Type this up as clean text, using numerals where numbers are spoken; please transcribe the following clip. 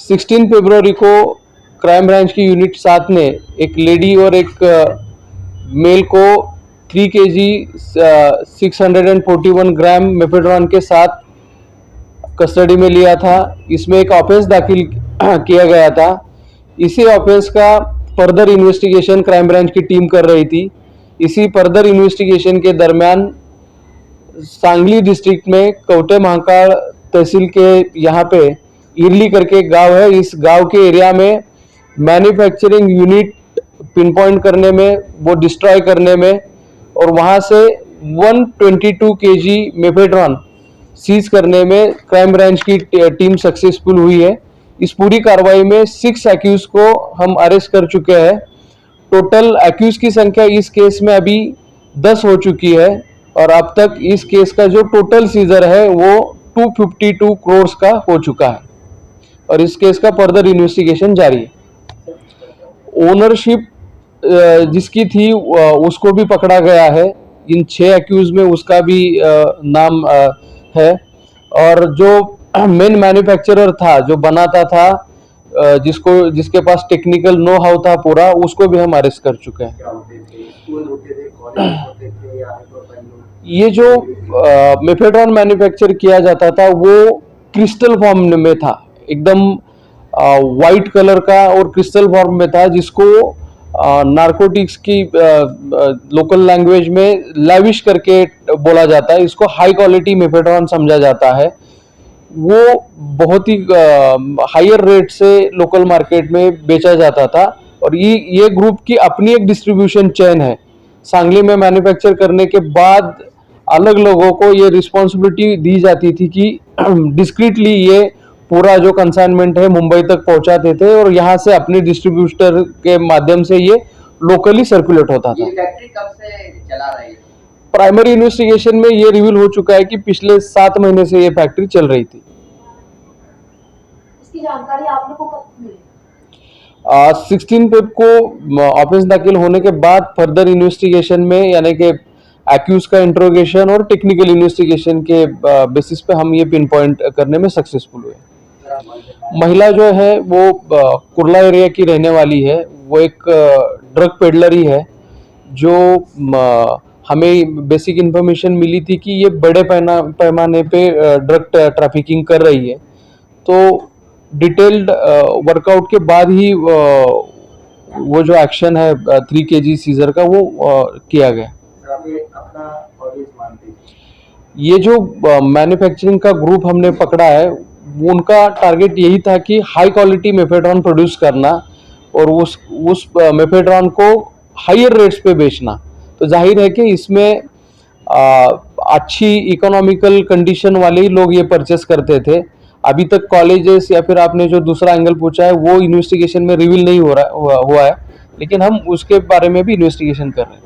16 फरवरी को crime branch की unit 7 ने एक लेडी और एक मेल को 3 kg 641 ग्राम मेफेड्रॉन के साथ कस्टडी में लिया था। इसमें एक ऑफेंस दाखिल किया गया था। इसी ऑफेंस का फर्दर इन्वेस्टिगेशन क्राइम ब्रांच की टीम कर रही थी। इसी फर्दर इन्वेस्टिगेशन के दरमियान सांगली डिस्ट्रिक्ट में कवटे महाकाल तहसील के यहाँ पे इरली करके गांव है। इस गांव के एरिया में मैन्युफैक्चरिंग यूनिट पिन पॉइंट करने में, वो डिस्ट्रॉय करने में और वहाँ से 122 kg मेफेड्रॉन सीज करने में क्राइम ब्रांच की टीम सक्सेसफुल हुई है। इस पूरी कार्रवाई में 6 एक्यूज को हम अरेस्ट कर चुके हैं। टोटल एक्यूज की संख्या इस केस में अभी 10 हो चुकी है और अब तक इस केस का जो टोटल सीजर है वो 252 करोड़ का हो चुका है और इस केस का फर्दर इन्वेस्टिगेशन जारी है। ओनरशिप जिसकी थी उसको भी पकड़ा गया है। इन 6 एक्यूज में उसका भी नाम है और जो मेन मैन्युफैक्चरर था, जो बनाता था, जिसके पास टेक्निकल नो हाउ था पूरा, उसको भी हम अरेस्ट कर चुके हैं। ये जो मेफेड्रॉन मैन्युफैक्चर किया जाता था वो क्रिस्टल फॉर्म में था, एकदम वाइट कलर का और क्रिस्टल फॉर्म में था, जिसको नारकोटिक्स की लोकल लैंग्वेज में लैविश करके बोला जाता है। इसको हाई क्वालिटी मेफेड्रॉन समझा जाता है। वो बहुत ही हायर रेट से लोकल मार्केट में बेचा जाता था और ये ग्रुप की अपनी एक डिस्ट्रीब्यूशन चेन है। सांगली में मैन्युफैक्चर करने के बाद अलग लोगों को ये रिस्पॉन्सिबिलिटी दी जाती थी कि डिस्क्रीटली ये पूरा जो कंसाइनमेंट है मुंबई तक पहुंचाते थे और यहाँ से अपने डिस्ट्रीब्यूटर के माध्यम से ये लोकली सर्कुलेट होता था। ये फैक्ट्री कब से चला रही है? प्राइमरी इन्वेस्टिगेशन में ये रिवील हो चुका है कि पिछले 7 महीने से ये फैक्ट्री चल रही थी। इसकी जानकारी आप लोगों को कब मिली? 16 फेब को ऑफेंस दाखिल होने के बाद फर्दर इन्वेस्टिगेशन में, यानी कि एक्यूज का इंट्रोगेशन और टेक्निकल इन्वेस्टिगेशन के बेसिस पे हम ये पिन पॉइंट करने में सक्सेसफुल हुए। महिला जो है वो कुर्ला एरिया की रहने वाली है। वो एक ड्रग पेडलर ही है। जो हमें बेसिक इन्फॉर्मेशन मिली थी कि ये बड़े पैमाने पे ड्रग ट्रैफिकिंग कर रही है, तो डिटेल्ड वर्कआउट के बाद ही वो जो एक्शन है 3 kg सीजर का वो किया गया। ये जो मैन्युफैक्चरिंग का ग्रुप हमने पकड़ा है, उनका टारगेट यही था कि हाई क्वालिटी मेफेड्रॉन प्रोड्यूस करना और उस मेफेड्रॉन को हायर रेट्स पे बेचना। तो जाहिर है कि इसमें अच्छी इकोनॉमिकल कंडीशन वाले ही लोग ये परचेस करते थे। अभी तक कॉलेजेस या फिर आपने जो दूसरा एंगल पूछा है वो इन्वेस्टिगेशन में रिवील नहीं हुआ है, लेकिन हम उसके बारे में भी इन्वेस्टिगेशन कर रहे हैं।